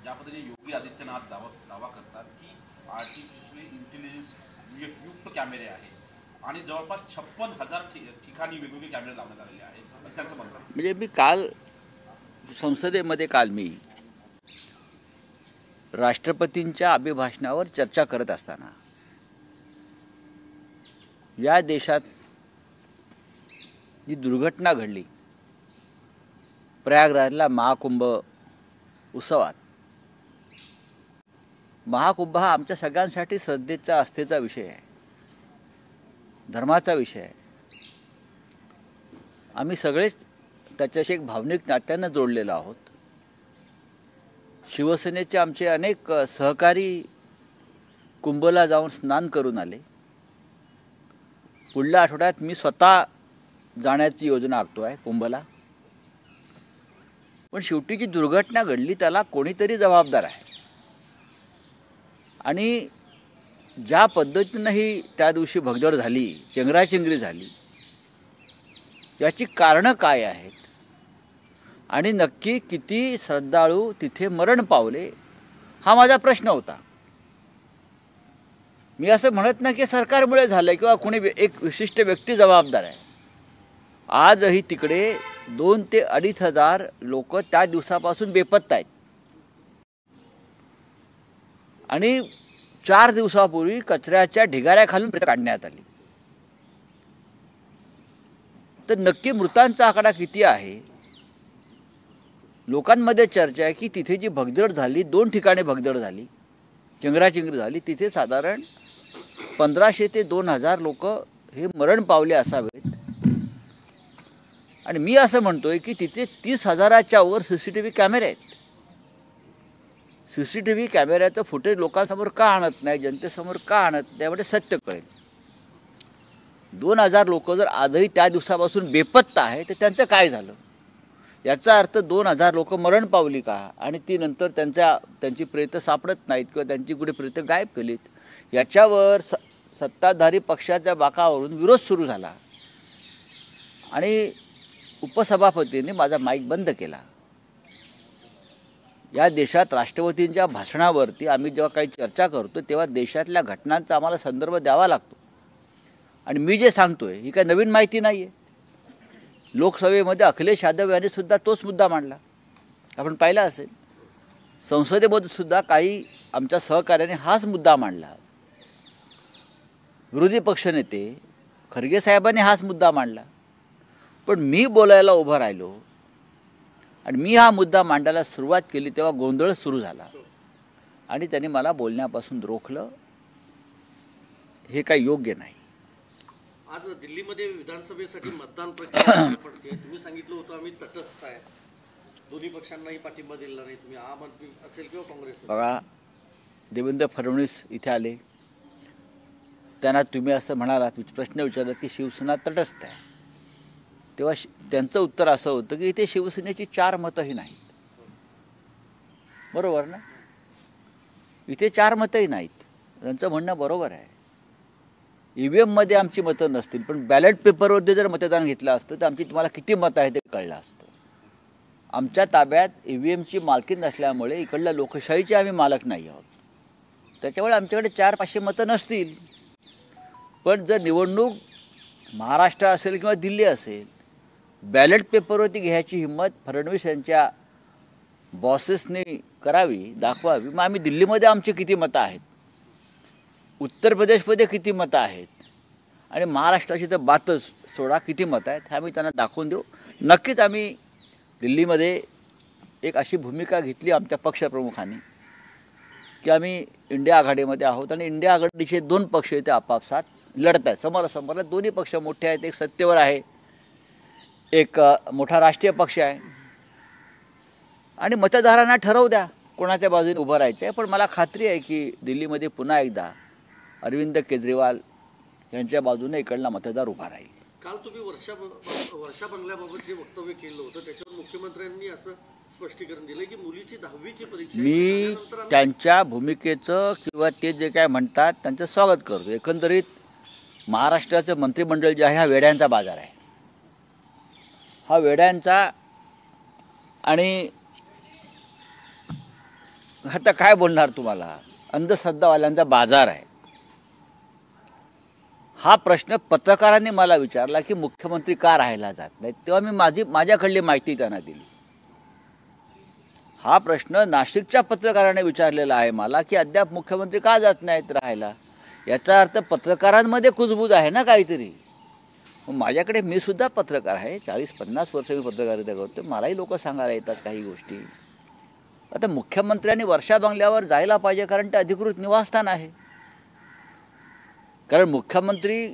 ज्या पद्धतीने योगी आदित्यनाथ दावा करतात की आर्टिफिशियल इंटेलिजन्स युक्त कॅमेरे आहेत आणि जवळपास 56,000 ठिकाणी वेगवेगळे कॅमेरे लावण्यात आलेले आहेत असं त्यांचं म्हणणं आहे. म्हणजे मी काल संसदेमध्ये मी राष्ट्रपतींच्या अभिभाषणावर चर्चा करत असताना या देशात जी दुर्घटना घडली प्रयागराजला महाकुंभ उत्सवात, महाकुंभ हा आमच्या सगळ्यांसाठी श्रद्धेचा आस्थेचा विषय आहे, धर्माचा विषय आहे. आम्ही सगळेच त्याच्याशी एक भावनिक नात्यानं जोडलेलो आहोत. शिवसेनेचे आमचे अनेक सहकारी कुंभला जाऊन स्नान करून आले. पुढल्या आठवड्यात मी स्वतः जाण्याची योजना आखतो आहे कुंभला. पण शेवटी जी दुर्घटना घडली त्याला कोणीतरी जबाबदार आहे. आणि ज्या पद्धतीनं ही त्या दिवशी भगदड झाली, चेंगराचेंगरी झाली, याची कारणं काय आहेत आणि नक्की किती श्रद्धाळू तिथे मरण पावले, हा माझा प्रश्न होता. मी असं म्हणत नाही की सरकारमुळे झालं किंवा कोणी एक विशिष्ट व्यक्ती जबाबदार आहे. आजही तिकडे 2,000 ते 2,500 लोक त्या दिवसापासून बेपत्ता आहेत. आणि 4 दिवसापूर्वी कचऱ्याच्या ढिगाऱ्याखालून काढण्यात आली. तर नक्की मृतांचा आकडा किती आहे? लोकांमध्ये चर्चा आहे की तिथे जी भगदड झाली, 2 ठिकाणी भगदड झाली, चेंगराचेंगरी झाली, तिथे साधारण 1,500 ते 2,000 लोक हे मरण पावले असावेत. आणि मी असं म्हणतोय की तिथे 30,000च्या वर CCTV कॅमेरे आहेत. CCTV कॅमेऱ्याचं फुटेज लोकांसमोर का आणत नाही, जनतेसमोर का आणत नाही, त्यामुळे सत्य कळेल. 2,000 लोक जर आजही त्या दिवसापासून बेपत्ता आहे तर त्यांचं काय झालं? याचा अर्थ 2,000 लोक मरण पावली का? आणि ती नंतर त्यांची प्रेतं सापडत नाहीत किंवा त्यांची कुठे प्रेतं गायब केलीत, याच्यावर सत्ताधारी पक्षाच्या बाकावरून विरोध सुरू झाला. आणि उपसभापतींनी माझा माईक बंद केला. या देशात राष्ट्रपतींच्या भाषणावरती आम्ही जेव्हा काही चर्चा करतो तेव्हा देशातल्या घटनांचा आम्हाला संदर्भ द्यावा लागतो. आणि मी जे सांगतोय ही काही नवीन माहिती नाही आहे. लोकसभेमध्ये अखिलेश यादव यांनी सुद्धा तोच मुद्दा मांडला, आपण पाहिला असेल. संसदेमध्ये सुद्धा काही आमच्या सहकार्याने हाच मुद्दा मांडला. विरोधी पक्षनेते खरगे साहेबांनी हाच मुद्दा मांडला. पण मी बोलायला उभं राहिलो आणि मी हा मुद्दा मांडायला सुरुवात केली तेव्हा गोंधळ सुरू झाला आणि त्यांनी मला बोलण्यापासून रोखलं. हे काही योग्य नाही. आज दिल्लीमध्ये विधानसभेसाठी मतदान प्रक्रिया पडते. तुम्ही सांगितलं होतं आम्ही तटस्थ आहे, दोन्ही पक्षांनाही पाठिंबा दिला नाही. तुम्ही आम आदमी असेल किंवा काँग्रेस. बघा, देवेंद्र फडणवीस इथे आले, त्यांना तुम्ही असं म्हणालात, प्रश्न विचारला की शिवसेना तटस्थ आहे. तेव्हा त्यांचं उत्तर असं होतं की इथे शिवसेनेची 4 मतंही नाहीत. बरोबर ना? इथे 4 मतंही नाहीत. त्यांचं म्हणणं बरोबर आहे. EVMमध्ये आमची मतं नसतील, पण बॅलेट पेपरवरती जर मतदान घेतलं असतं तर आमची तुम्हाला किती मतं आहे ते कळलं असतं. आमच्या ताब्यात EVMची मालकी नसल्यामुळे इकडल्या लोकशाहीचे आम्ही मालक नाही आहोत. त्याच्यामुळे आमच्याकडे 400-500 मतं नसतील. पण जर निवडणूक महाराष्ट्र असेल किंवा दिल्ली असेल, बॅलेट पेपरवरती घ्यायची हिंमत फडणवीस यांच्या बॉसेसनी करावी, दाखवावी. मग आम्ही दिल्लीमध्ये आमची किती मतं आहेत, उत्तर प्रदेशमध्ये किती मतं आहेत आणि महाराष्ट्राची तर बातच सोडा किती मतं आहेत, हे आम्ही त्यांना दाखवून देऊ. नक्कीच आम्ही दिल्लीमध्ये एक अशी भूमिका घेतली आमच्या पक्षप्रमुखांनी की आम्ही इंडिया आघाडीमध्ये आहोत आणि इंडिया आघाडीचे 2 पक्ष ते आपापसात लढत आहेत, समोरासमोर. दोन्ही पक्ष मोठे आहेत. एक सत्तेवर आहे, एक मोठा राष्ट्रीय पक्ष आहे. आणि मतदारांना ठरवू द्या कोणाच्या बाजूने उभं राहायचं आहे. पण मला खात्री आहे की दिल्लीमध्ये पुन्हा एकदा अरविंद केजरीवाल यांच्या बाजूने इकडला मतदार उभा राहील. काल तुम्ही वर्षा बंगल्याबाबत जे वक्तव्य केलं होतं त्याच्यावर मुख्यमंत्र्यांनी असं स्पष्टीकरण दिलं की मुलीची 10वीची परीक्षा. मी त्यांच्या भूमिकेचं किंवा ते जे काय म्हणतात त्यांचं स्वागत करतो. एकंदरीत महाराष्ट्राचं मंत्रिमंडळ जे आहे हा वेड्यांचा बाजार आहे. हा वेड्यांचा आणि आता काय बोलणार तुम्हाला, अंधश्रद्धावाल्यांचा बाजार आहे. हा प्रश्न पत्रकारांनी मला विचारला की मुख्यमंत्री का राहायला जात नाही, तेव्हा मी माझ्याकडली माहिती त्यांना दिली. हा प्रश्न नाशिकच्या पत्रकाराने विचारलेला आहे मला की अद्याप मुख्यमंत्री का जात नाहीत राहायला. याचा अर्थ पत्रकारांमध्ये कुजबूज आहे ना काहीतरी. माझ्याकडे मी सुद्धा पत्रकार आहे, 40-50 वर्ष मी पत्रकारिता करतो, मलाही लोक सांगायला येतात काही गोष्टी. आता मुख्यमंत्र्यांनी वर्षा बंगल्यावर जायला पाहिजे कारण ते अधिकृत निवासस्थान आहे. कारण मुख्यमंत्री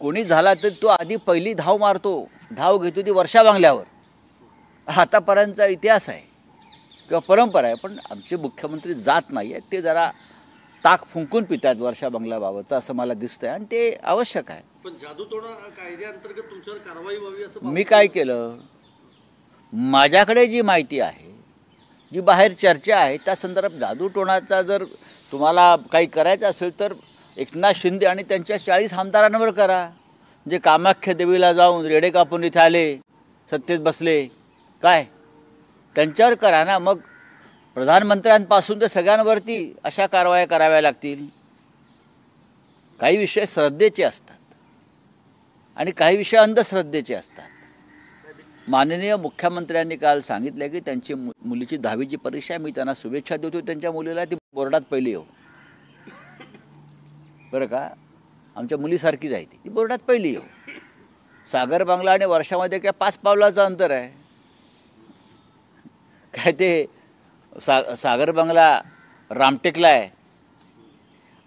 कोणी झाला तर तो आधी पहिली धाव घेतो ती वर्षा बंगल्यावर. आतापर्यंतचा इतिहास आहे किंवा परंपरा आहे. पण आमचे मुख्यमंत्री जात नाही आहेत, ते जरा ताक फुंकून पितात वर्षा बंगल्याबाबतचं असं मला दिसतंय आणि ते आवश्यक आहे. पण जादूटोणा कायद्याअंतर्गत तुमच्यावर कारवाई व्हावी असं मी काय केलं, माझ्याकडे जी माहिती आहे, जी बाहेर चर्चा आहे, त्या संदर्भात जादूटोणाचा जर तुम्हाला काही करायचं असेल तर एकनाथ शिंदे आणि त्यांच्या 40 आमदारांवर करा. जे कामाख्या देवीला जाऊन रेडे कापून इथे आले, सत्तेत बसले, काय त्यांच्यावर करा ना. मग प्रधानमंत्र्यांपासून तर सगळ्यांवरती अशा कारवाया कराव्या लागतील. काही विषय श्रद्धेचे असतात आणि काही विषय अंधश्रद्धेचे असतात. माननीय मुख्यमंत्र्यांनी काल सांगितलं की त्यांची मुलीची 10वीची परीक्षा, मी त्यांना शुभेच्छा देतो. त्यांच्या मुलीला ती बोर्डात पहिली येऊ, बरं का, आमच्या मुलीसारखीच आहे ती बोर्डात पहिली येऊ. सागर बंगला आणि वर्षामध्ये काय 5 पावलाचं अंतर आहे. काय ते सागर बंगला रामटेकला आहे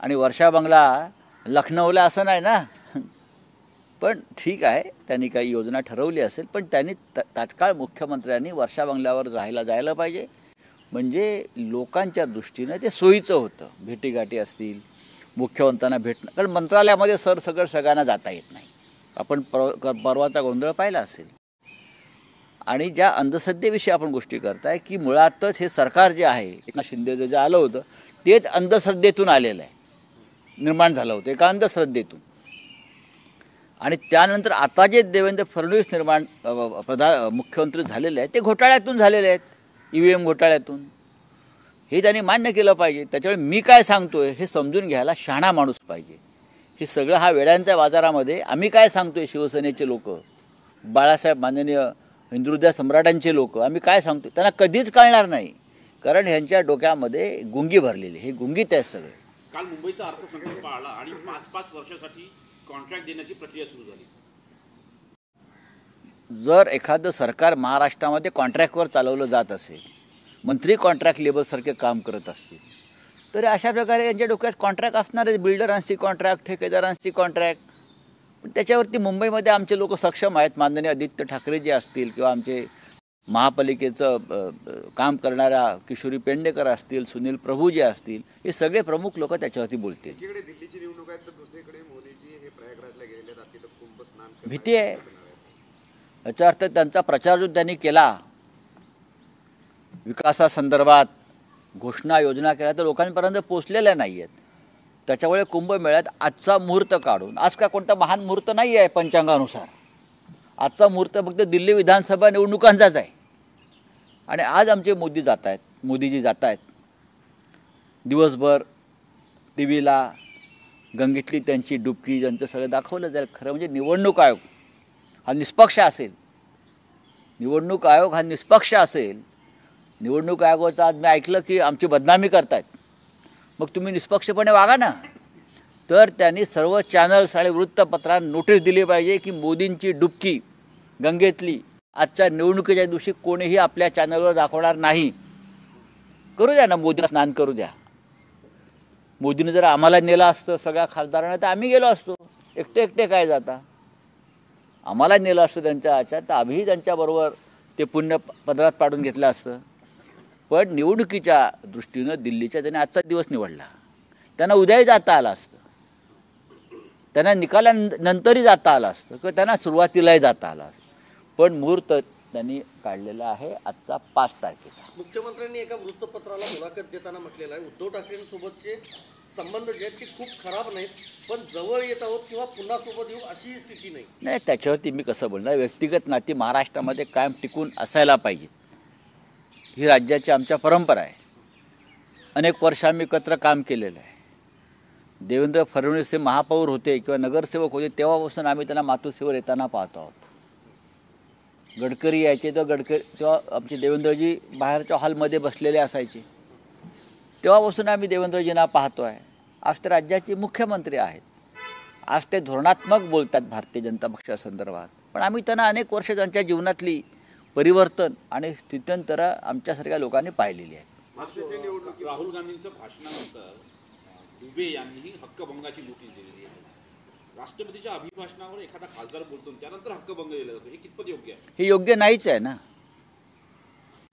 आणि वर्षा बंगला लखनौला असं नाही ना. पण ठीक आहे, त्यांनी काही योजना ठरवली असेल, पण त्यांनी तात्काळ मुख्यमंत्र्यांनी वर्षा बंगल्यावर राहायला जायला पाहिजे. म्हणजे लोकांच्या दृष्टीनं ते सोयीचं होतं. भेटीगाठी असतील, मुख्यमंत्र्यांना भेटणं, कारण मंत्रालयामध्ये सगळ्यांना जाता येत नाही. आपण परवाचा गोंधळ पाहिला असेल. आणि ज्या अंधश्रद्धेविषयी आपण गोष्टी करताय की मुळातच हे सरकार जे आहे, एकनाथ शिंदे जे आलं होतं तेच अंधश्रद्धेतून आलेलं आहे, निर्माण झालं होतं एका अंधश्रद्धेतून. आणि त्यानंतर आता जे देवेंद्र फडणवीस मुख्यमंत्री झालेले आहेत ते घोटाळ्यातून झालेले आहेत, EVM घोटाळ्यातून. हे त्यांनी मान्य केलं पाहिजे. त्याच्यामुळे मी काय सांगतोय हे समजून घ्यायला शहाणा माणूस पाहिजे. हे सगळं हा वेड्यांच्या बाजारामध्ये आम्ही काय सांगतोय, शिवसेनेचे लोक, बाळासाहेब माननीय हिंदुहृदय सम्राटांचे लोक, आम्ही काय सांगतो त्यांना कधीच कळणार नाही. कारण ह्यांच्या डोक्यामध्ये गुंगी भरलेली, हे गुंगीत आहेत सगळे. काल मुंबईचा अर्थसंकल्प आला आणि 5-5 वर्षासाठी कॉन्ट्रॅक्ट देण्याची प्रक्रिया सुरू झाली. जर एखादं सरकार महाराष्ट्रामध्ये कॉन्ट्रॅक्टवर चालवलं जात असेल, मंत्री कॉन्ट्रॅक्ट लेबरसारखे काम करत असतील, तर अशा प्रकारे यांच्या डोक्यात कॉन्ट्रॅक्ट असणारच. बिल्डरांची कॉन्ट्रॅक्ट, ठेकेदारांची कॉन्ट्रॅक्ट. पण त्याच्यावरती मुंबईमध्ये आमचे लोक सक्षम आहेत. माननीय आदित्य ठाकरे जे असतील किंवा आमचे महापालिकेचं काम करणाऱ्या किशोरी पेंडेकर असतील, सुनील प्रभू जे असतील, हे सगळे प्रमुख लोक त्याच्यावरती बोलतील. एकीकडे दिल्लीची निवडणूक आहे तर दुसरीकडे मोदीजी हे प्रयागराजला गेलेले आहेत, तिथं कुंभस्नान. भीती आहे. याचा अर्थ त्यांचा प्रचार जो त्यांनी केला, विकासासंदर्भात घोषणा योजना केल्या, तर लोकांपर्यंत पोचलेल्या नाही आहेत. त्याच्यामुळे कुंभमेळ्यात आजचा मुहूर्त काढून, आज का कोणता महान मुहूर्त नाही आहे पंचांगानुसार, आजचा मुहूर्त फक्त दिल्ली विधानसभा निवडणुकांचाच आहे. आणि आज आमचे मोदीजी जात आहेत दिवसभर टीव्हीला, गंगेतली त्यांची डुबकी, ज्यांचं सगळं दाखवलं जाईल. खरं म्हणजे निवडणूक आयोग हा निष्पक्ष असेल, निवडणूक आयोग हा निष्पक्ष असेल. निवडणूक आयोगाचं आज मी ऐकलं की आमची बदनामी करतायत. मग तुम्ही निष्पक्षपणे वागा ना. तर त्यांनी सर्व चॅनल्स आणि वृत्तपत्रांना नोटीस दिली पाहिजे की मोदींची डुबकी गंगेतली आजच्या निवडणुकीच्या दिवशी कोणीही आपल्या चॅनलवर दाखवणार नाही. करू द्या ना, मोदीला स्नान करू द्या. मोदीने जर आम्हाला नेलं असतं सगळ्या खासदारांना तर आम्ही गेलो असतो. एकटे काय जाता, आम्हाला नेलं असतं त्यांच्या ह्याच्यात तर आम्हीही त्यांच्याबरोबर ते पुण्य पदरात पाडून घेतलं असतं. पण निवडणुकीच्या दृष्टीनं दिल्लीच्या त्यांनी आजचा दिवस निवडला. त्यांना उद्याही जाता आलं असतं, त्यांना निकालानंतरही जाता आलं असतं किंवा त्यांना सुरुवातीलाही जाता आलं असतं. पण मुहूर्त त्यांनी काढलेला आहे आजचा 5 तारखेचा. मुख्यमंत्र्यांनी एका वृत्तपत्राला मुलाखत देताना म्हटलेलं आहे, उद्धव ठाकरेंसोबतचे संबंध जे आहेत ते खूप खराब नाहीत, पण जवळ येत आहोत किंवा पुन्हा सोबत येऊ अशी स्थिती नाही. त्याच्यावरती मी कसं बोलणार. व्यक्तिगत नाती महाराष्ट्रामध्ये कायम टिकून असायला पाहिजे, ही राज्याची आमच्या परंपरा आहे. अनेक वर्ष आम्ही एकत्र काम केलेलं आहे. देवेंद्र फडणवीस हे महापौर होते किंवा नगरसेवक होते तेव्हापासून आम्ही त्यांना मातोश्रीवर येताना पाहतो आहोत. गडकरी यायचे तेव्हा आमचे देवेंद्रजी बाहेरच्या हॉलमध्ये बसलेले असायचे. तेव्हापासून आम्ही देवेंद्रजींना पाहतो आहे. आज ते राज्याचे मुख्यमंत्री आहेत. आज ते धोरणात्मक बोलतात भारतीय जनता पक्षासंदर्भात. पण आम्ही त्यांना अनेक वर्ष त्यांच्या जीवनातली परिवर्तन आणि स्थित्यंतरं आमच्यासारख्या लोकांनी पाहिलेली आहेत. राहुल गांधींच्या भाषणानंतर दुबे यांनीही हक्कभंगाची नोटीस दिलेली आहे. राष्ट्रपतीच्या अभिभाषणावर एखादा खासदार बोलतो त्यानंतर हक्कभंग दिला जातो, हे कितपत योग्य आहे? हे योग्य नाहीच आहे ना.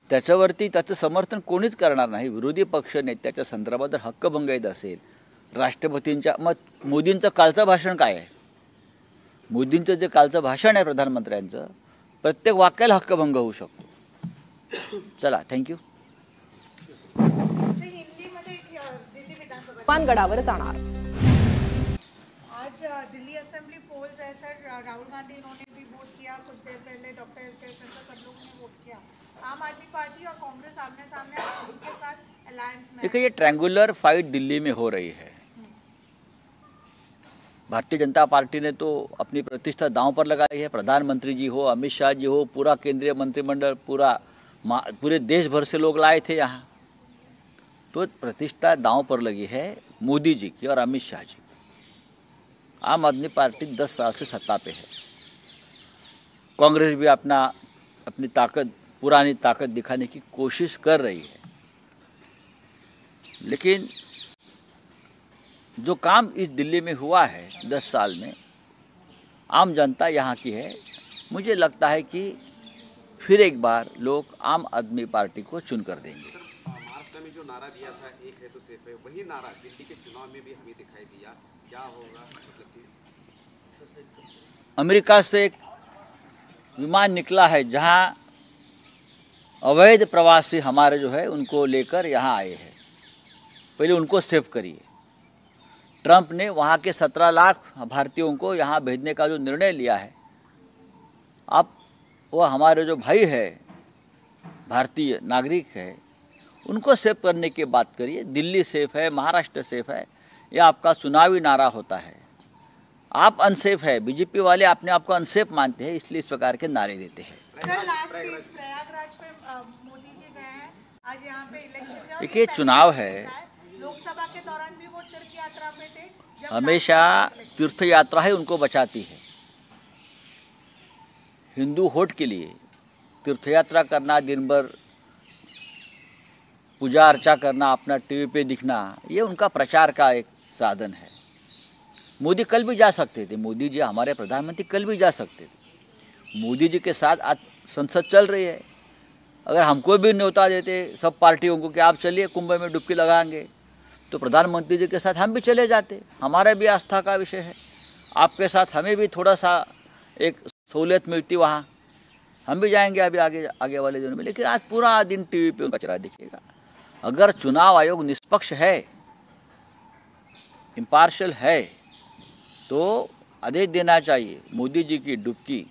त्याच्यावरती त्याचं समर्थन कोणीच करणार नाही. विरोधी पक्ष नेत्याच्या संदर्भात जर हक्कभंग येत असेल राष्ट्रपतींच्या, मग मोदींचं कालचं भाषण काय आहे? मोदींचं जे कालचं भाषण आहे प्रधानमंत्र्यांचं, प्रत्येक वाक्याला हक्कभंग होऊ शकतो. चला, थँक्यू. गडावर जाणार. आज दिल्ली असेंबली पोल्स है सर. राहुल गांधी इन्होंने भी वोट किया कुछ देर पहले, डॉक्टर एस जयशंकर, सब लोगों ने वोट किया. आम आदमी पार्टी और कांग्रेस आमने सामने उनके साथ अलायंस में. देखिए, ये ट्रायंगुलर फाइट दिल्ली में हो रही है. भारतीय जनता पार्टी ने तो अपनी प्रतिष्ठा दांव पर लगाई है. प्रधानमंत्री जी हो, अमित शाह जी हो, पूरा केंद्रीय मंत्रिमंडल, पूरे देश भर से लोग लाए थे यहाँ. तो प्रतिष्ठा दांव पर लगी है मोदी जी की और अमित शाह जी की. आम आदमी पार्टी 10 साल से सत्ता पे है. कांग्रेस भी अपनी पुरानी ताकत दिखाने की कोशिश कर रही है. लेकिन जो काम इस दिल्ली में हुआ है 10 साल में, आम जनता यहाँ की है. मुझे लगता है कि फिर एक बार लोग आम आदमी पार्टी को चुन कर देंगे. महाराष्ट्र में जो नारा दिया था, एक है तो सेफ है, वही नारा दिल्ली के चुनाव में भी हमें दिखाई दिया. क्या होगा? मतलब कि अमेरिका से एक विमान निकला है जहां अवैध प्रवासी हमारे जो है उनको लेकर यहाँ आए हैं. पहले उनको सेव करिए. ट्रंप ने वहाँ के 17 लाख भारतीयों को यहाँ भेजने का जो निर्णय लिया है, अब वो हमारे जो भाई है भारतीय नागरिक है उनको सेव करने की बात करिए. दिल्ली सेफ है, महाराष्ट्र सेफ है, यह आपका चुनावी नारा होता है. आप अनसेफ है. बीजेपी वाले अपने आप को अनसेफ मानते हैं, इसलिए इस प्रकार के नारे देते हैं. सर, लास्ट चीज, प्रयागराज पे मोदी जी गए हैं आज, यहाँ पे इलेक्शन. देखिए, चुनाव है. लोकसभा के दौरान भी वो तीर्थ यात्रा में थे. हमेशा तीर्थ यात्रा ही उनको बचाती है. हिंदू वोट के लिए तीर्थ यात्रा करना, दिन भर पूजा अर्चा करना, अपना टीवी पे दिखना, ये उनका प्रचार का एक साधन है. मोदी कल भी जा सकते थे. मोदी जी हमारे प्रधानमंत्री कल भी जा सकते थे. मोदी जी के साथ आज संसद चल रही है. अगर हमको भी न्योता देते सब पार्टियों को कि आप चलिए कुंभ में डुबकी लगाएंगे, तो प्रधानमंत्री जी के साथ हम भी चले जाते. हमारा भी आस्था का विषय है. आपके साथ हमें भी थोड़ा सा एक सहूलियत मिलती वहाँ, हम भी जाएंगे अभी आगे वाले दिनों में. लेकिन आज पूरा दिन टीवी पे कचरा दिखेगा. अगर चुनाव आयोग निष्पक्ष है, इम्पार्शियल है, तो आदेश देना चाहिए मोदी जी की डुबकी